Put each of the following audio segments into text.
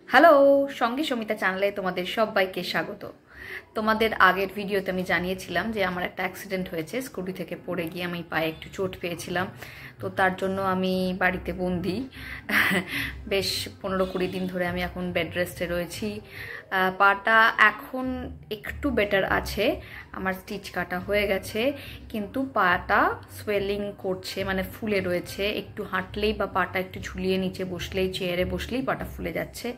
Hello, সঙ্গে সমিতা চ্যানেলে তোমাদের সবাইকে স্বাগত। তোমাদের আগের ভিডিওতে আমি জানিয়েছিলাম যে আমার একটা অ্যাক্সিডেন্ট হয়েছে, স্কুটি থেকে পড়ে গিয়ে আমি পায়ে একটু চোট পেয়েছিলাম। তো তার জন্য আমি বাড়িতে বন্দি। বেশ 15-20 দিন ধরে আমি এখন বেড রেস্টে রয়েছি। পাটা এখন একটু বেটার আছে, আমার স্টিচ কাটা হয়ে গেছে, কিন্তু পাটা সোয়েলিং করছে, মানে ফুলে রয়েছে। একটু হাঁটলেই বা পাটা একটু ঝুলিয়ে নিচে বসলেই, চেয়ারে বসলেই পাটা ফুলে যাচ্ছে।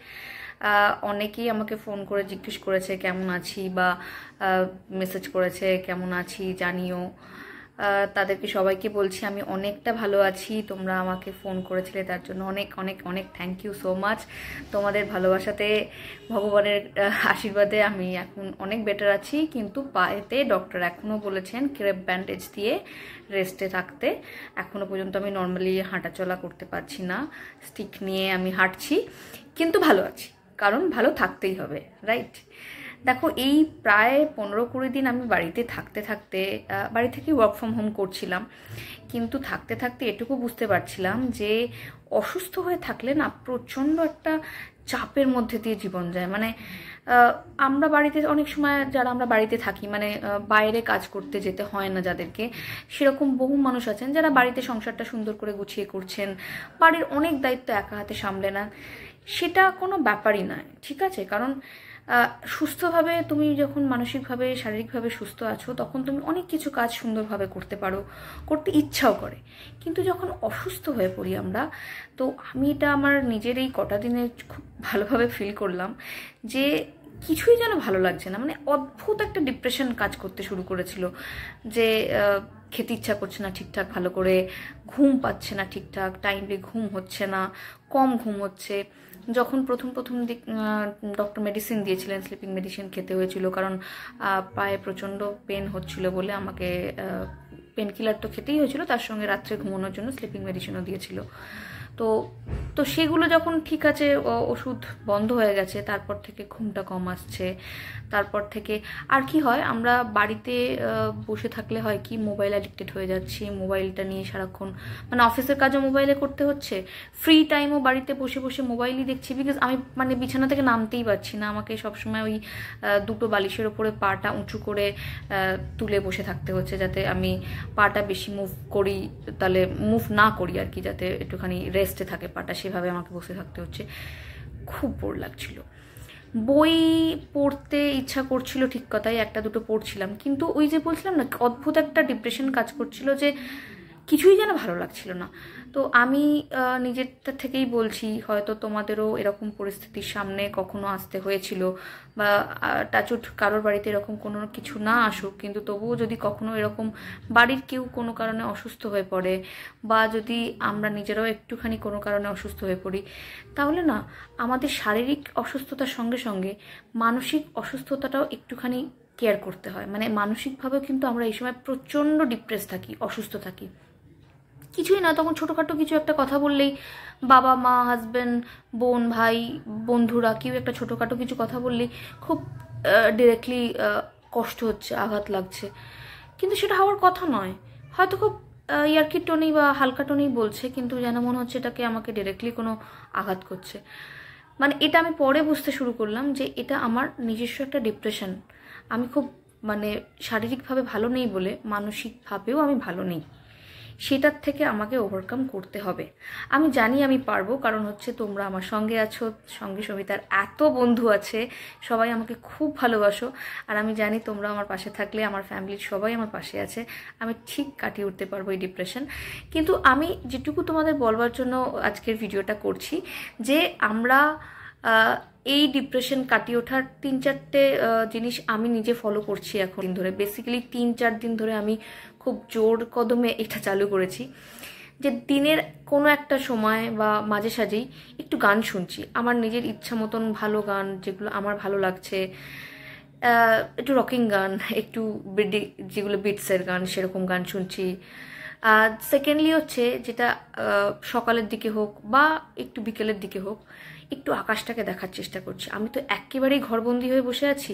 অনেকেই আমাকে ফোন করে জিজ্ঞেস করেছে কেমন আছি, বা মেসেজ করেছে কেমন আছি জানিও। তাদেরকে সবাইকে বলছি আমি অনেকটা ভালো আছি। তোমরা আমাকে ফোন করেছিলে, তার জন্য অনেক অনেক অনেক থ্যাংক ইউ সো মাচ। তোমাদের ভালোবাসাতে, ভগবানের আশীর্বাদে আমি এখন অনেক বেটার আছি, কিন্তু পায়েতে ডক্টর এখনও বলেছেন ক্রেপ ব্যান্ডেজ দিয়ে রেস্টে থাকতে। এখনও পর্যন্ত আমি নর্মালি হাঁটাচলা করতে পারছি না, স্টিক নিয়ে আমি হাঁটছি, কিন্তু ভালো আছি, কারণ ভালো থাকতেই হবে, রাইট? দেখো, এই প্রায় 15-20 দিন আমি বাড়িতে থাকতে থাকতে, বাড়ি থেকে ওয়ার্ক ফ্রম হোম করছিলাম, কিন্তু থাকতে থাকতে এটুকু বুঝতে পারছিলাম যে অসুস্থ হয়ে থাকলে না প্রচণ্ড একটা চাপের মধ্যে দিয়ে জীবন যায়। মানে আমরা বাড়িতে অনেক সময়, যারা আমরা বাড়িতে থাকি, মানে বাইরে কাজ করতে যেতে হয় না যাদেরকে, সেরকম বহু মানুষ আছেন যারা বাড়িতে সংসারটা সুন্দর করে গুছিয়ে করছেন, বাড়ির অনেক দায়িত্ব একা হাতে সামলে নেন। সেটা কোনো ব্যাপারই নয়, ঠিক আছে? কারণ সুস্থভাবে তুমি যখন মানসিকভাবে, শারীরিকভাবে সুস্থ আছো, তখন তুমি অনেক কিছু কাজ সুন্দরভাবে করতে পারো, করতে ইচ্ছাও করে। কিন্তু যখন অসুস্থ হয়ে পড়ি আমরা, তো আমি এটা আমার নিজের এই কটা দিনে খুব ভালোভাবে ফিল করলাম যে কিছুই যেন ভালো লাগছে না। মানে অদ্ভুত একটা ডিপ্রেশন কাজ করতে শুরু করেছিল, যে খেতে ইচ্ছা করছে না ঠিকঠাক ভালো করে, ঘুম পাচ্ছে না ঠিকঠাক, টাইমলি ঘুম হচ্ছে না, কম ঘুম হচ্ছে। যখন প্রথম প্রথম দিক ডক্টর মেডিসিন দিয়েছিলেন, স্লিপিং মেডিসিন খেতে হয়েছিল, কারণ পায়ে প্রচণ্ড পেন হচ্ছিল বলে আমাকে পেন কিলার তো খেতেই হয়েছিল, তার সঙ্গে রাত্রে ঘুমানোর জন্য স্লিপিং মেডিসিনও দিয়েছিল। তো তো সেগুলো যখন ঠিক আছে, ওষুধ বন্ধ হয়ে গেছে, তারপর থেকে ঘুমটা কম আসছে। তারপর থেকে আর কি হয়, আমরা বাড়িতে বসে থাকলে হয় কি, মোবাইল অ্যাডিক্টেড হয়ে যাচ্ছি, মোবাইলটা নিয়ে সারাক্ষণ, মানে অফিসের কাজও মোবাইলে করতে হচ্ছে, ফ্রি টাইমও বাড়িতে বসে বসে মোবাইলই দেখছি। বিকজ আমি মানে বিছানা থেকে নামতেই পারছি না, আমাকে সবসময় ওই দুটো বালিশের ওপরে পাটা উঁচু করে তুলে বসে থাকতে হচ্ছে, যাতে আমি পাটা বেশি মুভ করি, তাহলে মুভ না করি আর কি, যাতে একটুখানি রেস্টে থাকে পাটা, সেভাবে আমাকে বসে থাকতে হচ্ছে। খুব বোর লাগছিল, বই পড়তে ইচ্ছা করছিল, ঠিক কথাই একটা দুটো পড়ছিলাম, কিন্তু ওই যে বলছিলাম না, অদ্ভুত একটা ডিপ্রেশন কাজ করছিল, যে কিছুই যেন ভালো লাগছিল না। তো আমি নিজেরটা থেকেই বলছি, হয়তো তোমাদেরও এরকম পরিস্থিতির সামনে কখনো আসতে হয়েছিল, বা টাচুট কারোর বাড়িতে এরকম কোনো কিছু না আসুক, কিন্তু তবুও যদি কখনো এরকম বাড়ির কেউ কোনো কারণে অসুস্থ হয়ে পড়ে, বা যদি আমরা নিজেরাও একটুখানি কোনো কারণে অসুস্থ হয়ে পড়ি, তাহলে না আমাদের শারীরিক অসুস্থতার সঙ্গে সঙ্গে মানসিক অসুস্থতাটাও একটুখানি কেয়ার করতে হয়। মানে মানসিকভাবেও কিন্তু আমরা এই সময় প্রচণ্ড ডিপ্রেস থাকি, অসুস্থ থাকি। কিছুই না, তখন ছোটোখাটো কিছু একটা কথা বললেই, বাবা মা, হাজব্যান্ড, বোন, ভাই, বন্ধুরা, কেউ একটা ছোটোখাটো কিছু কথা বললেই খুব ডিরেক্টলি কষ্ট হচ্ছে, আঘাত লাগছে। কিন্তু সেটা হওয়ার কথা নয়, হয়তো খুব ইয়ার্কির টোনেই বা হালকা টোনেই বলছে, কিন্তু যেন মনে হচ্ছে এটাকে আমাকে ডিরেক্টলি কোনো আঘাত করছে। মানে এটা আমি পরে বুঝতে শুরু করলাম যে এটা আমার নিজস্ব একটা ডিপ্রেশন। আমি খুব, মানে শারীরিকভাবে ভালো নেই বলে মানসিকভাবেও আমি ভালো নেই, সেটার থেকে আমাকে ওভারকাম করতে হবে। আমি জানি আমি পারবো, কারণ হচ্ছে তোমরা আমার সঙ্গে আছো, সঙ্গে সবিতার এত বন্ধু আছে, সবাই আমাকে খুব ভালোবাসো, আর আমি জানি তোমরা আমার পাশে থাকলে, আমার ফ্যামিলির সবাই আমার পাশে আছে, আমি ঠিক কাটিয়ে উঠতে পারবো এই ডিপ্রেশন। কিন্তু আমি যেটুকু তোমাদের বলবার জন্য আজকের ভিডিওটা করছি, যে আমরা এই ডিপ্রেশন কাটিয়ে ওঠার 3-4টে জিনিস আমি নিজে ফলো করছি এখন ধরে। বেসিক্যালি 3-4 দিন ধরে আমি খুব জোর কদমে এটা চালু করেছি, যে দিনের কোনো একটা সময় বা মাঝে সাঝেই একটু গান শুনছি, আমার নিজের ইচ্ছা মতন ভালো গান, যেগুলো আমার ভালো লাগছে, একটু রকিং গান, একটু যেগুলো বিটসের গান, সেরকম গান শুনছি। সেকেন্ডলি হচ্ছে, যেটা সকালের দিকে হোক বা একটু বিকেলের দিকে হোক, একটু আকাশটাকে দেখার চেষ্টা করছি। আমি তো একেবারেই ঘরবন্দি হয়ে বসে আছি,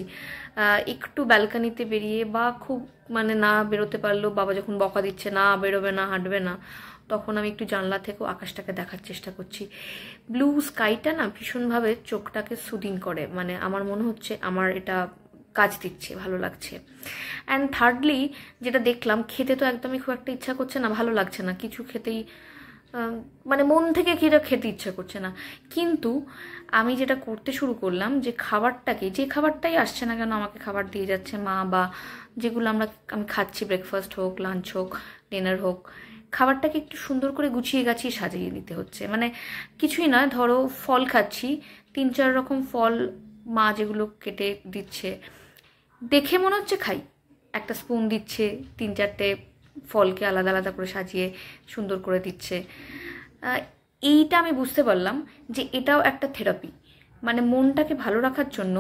একটু ব্যালকানিতে বেরিয়ে, বা খুব মানে না বেরোতে পারলেও বাবা যখন বকা দিচ্ছে না বেরোবে না, হাঁটবে না, তখন আমি একটু জানলা থেকেও আকাশটাকে দেখার চেষ্টা করছি। ব্লু স্কাইটা না ভীষণভাবে চোখটাকে সুদিং করে, মানে আমার মনে হচ্ছে আমার এটা কাজ দিচ্ছে, ভালো লাগছে। অ্যান্ড থার্ডলি যেটা দেখলাম, খেতে তো একদমই খুব একটা ইচ্ছা করছে না, ভালো লাগছে না কিছু খেতেই, মানে মন থেকে খেতে ইচ্ছা করছে না। কিন্তু আমি যেটা করতে শুরু করলাম, যে খাবারটাকে, যে খাবারটাই আসছে না কেন আমাকে খাবার দিয়ে যাচ্ছে মা, বা যেগুলো আমি খাচ্ছি, ব্রেকফাস্ট হোক, লাঞ্চ হোক, ডিনার হোক, খাবারটাকে একটু সুন্দর করে গুছিয়ে গাছিয়ে সাজিয়ে নিতে হচ্ছে। মানে কিছুই নয়, ধরো ফল খাচ্ছি, 3-4 রকম ফল মা যেগুলো কেটে দিচ্ছে, দেখে মনে হচ্ছে খাই, একটা স্পুন দিচ্ছে, 3-4টে ফলকে আলাদা আলাদা করে সাজিয়ে সুন্দর করে দিচ্ছে। এইটা আমি বুঝতে পারলাম যে এটাও একটা থেরাপি। মানে মনটাকে ভালো রাখার জন্য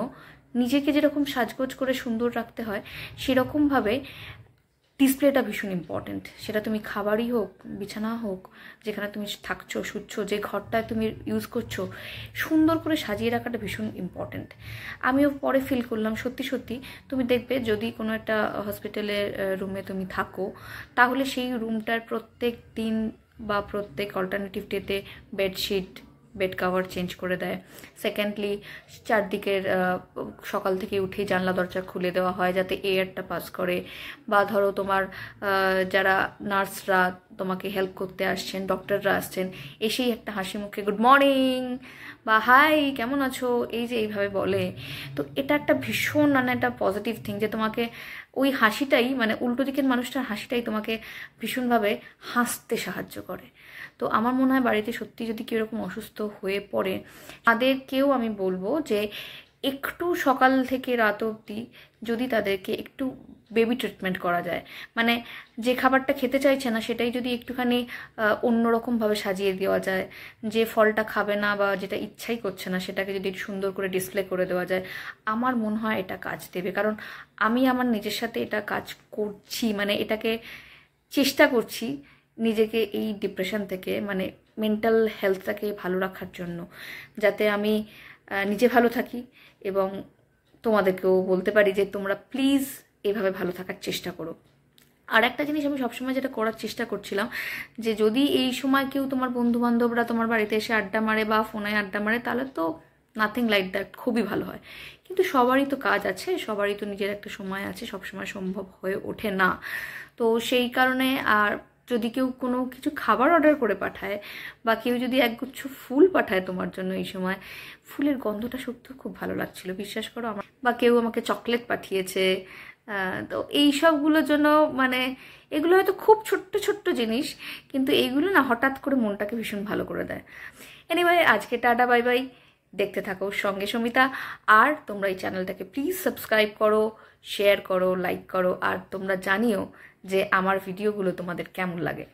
নিজেকে যেরকম সাজগোজ করে সুন্দর রাখতে হয়, সেরকমভাবে ডিসপ্লেটা ভীষণ ইম্পর্টেন্ট। সেটা তুমি খাবারই হোক, বিছানা হোক, যেখানে তুমি থাকছো, শুচ্ছো, যে ঘরটায় তুমি ইউজ করছো, সুন্দর করে সাজিয়ে রাখাটা ভীষণ ইম্পর্টেন্ট। আমিও পরে ফিল করলাম, সত্যি সত্যি তুমি দেখবে যদি কোনো একটা হসপিটালের রুমে তুমি থাকো, তাহলে সেই রুমটার প্রত্যেক দিন বা প্রত্যেক অল্টারনেটিভ ডেতে বেডশিট, বেড কাভার চেঞ্জ করে দেয়। সেকেন্ডলি, চারদিকের সকাল থেকে উঠে জানলা দরজা খুলে দেওয়া হয় যাতে এয়ারটা পাস করে। বা ধরো তোমার যারা নার্সরা তোমাকে হেল্প করতে আসছেন, ডক্টররা আসছেন, এসেই একটা হাসি মুখে গুড মর্নিং বা হাই কেমন আছো, এই যে এইভাবে বলে। তো এটা একটা ভীষণ মানে একটা পজিটিভ থিং, যে তোমাকে ওই হাসিটাই, মানে উল্টো দিকের মানুষটার হাসিটাই তোমাকে ভীষণভাবে হাসতে সাহায্য করে। তো আমার মনে হয় বাড়িতে সত্যি যদি কেউ এরকম অসুস্থ হয়ে পড়ে, তাদেরকেও আমি বলবো যে একটু সকাল থেকে রাত অবধি যদি তাদেরকে একটু বেবি ট্রিটমেন্ট করা যায়, মানে যে খাবারটা খেতে চাইছে না সেটাই যদি একটুখানি অন্যরকমভাবে সাজিয়ে দেওয়া যায়, যে ফলটা খাবে না বা যেটা ইচ্ছাই করছে না সেটাকে যদি সুন্দর করে ডিসপ্লে করে দেওয়া যায়, আমার মনে হয় এটা কাজ দেবে। কারণ আমি আমার নিজের সাথে এটা কাজ করছি, মানে এটাকে চেষ্টা করছি নিজেকে এই ডিপ্রেশন থেকে, মানে মেন্টাল হেলথটাকে ভালো রাখার জন্য, যাতে আমি নিজে ভালো থাকি এবং তোমাদেরকেও বলতে পারি যে তোমরা প্লিজ এভাবে ভালো থাকার চেষ্টা করো। আর একটা জিনিস আমি সবসময় যেটা করার চেষ্টা করছিলাম, যে যদি এই সময় কেউ তোমার বন্ধু বান্ধবরা তোমার বাড়িতে এসে আড্ডা মারে বা ফোনে আড্ডা মারে, তাহলে তো নাথিং লাইক দ্যাট, খুবই ভালো হয়। কিন্তু সবারই তো কাজ আছে, সবারই তো নিজের একটা সময় আছে, সবসময় সম্ভব হয়ে ওঠে না। তো সেই কারণে, আর যদি কেউ কোনো কিছু খাবার অর্ডার করে পাঠায় বা কেউ যদি একগুচ্ছ ফুল পাঠায় তোমার জন্য এই সময়, ফুলের গন্ধটা সত্যি খুব ভালো লাগছিল, বিশ্বাস করো আমার। বা কেউ আমাকে চকলেট পাঠিয়েছে, তো এই সবগুলোর জন্য, মানে এগুলো হয়তো খুব ছোট্ট ছোট্ট জিনিস, কিন্তু এইগুলো না হঠাৎ করে মনটাকে ভীষণ ভালো করে দেয়। এনিওয়ে, আজকে টাটা বাই বাই, দেখতে থাকো সঙ্গে সমিতা। আর তোমরা এই চ্যানেলটাকে প্লিজ সাবস্ক্রাইব করো, শেয়ার করো, লাইক করো, আর তোমরা জানিও যে আমার ভিডিওগুলো তোমাদের কেমন লাগে।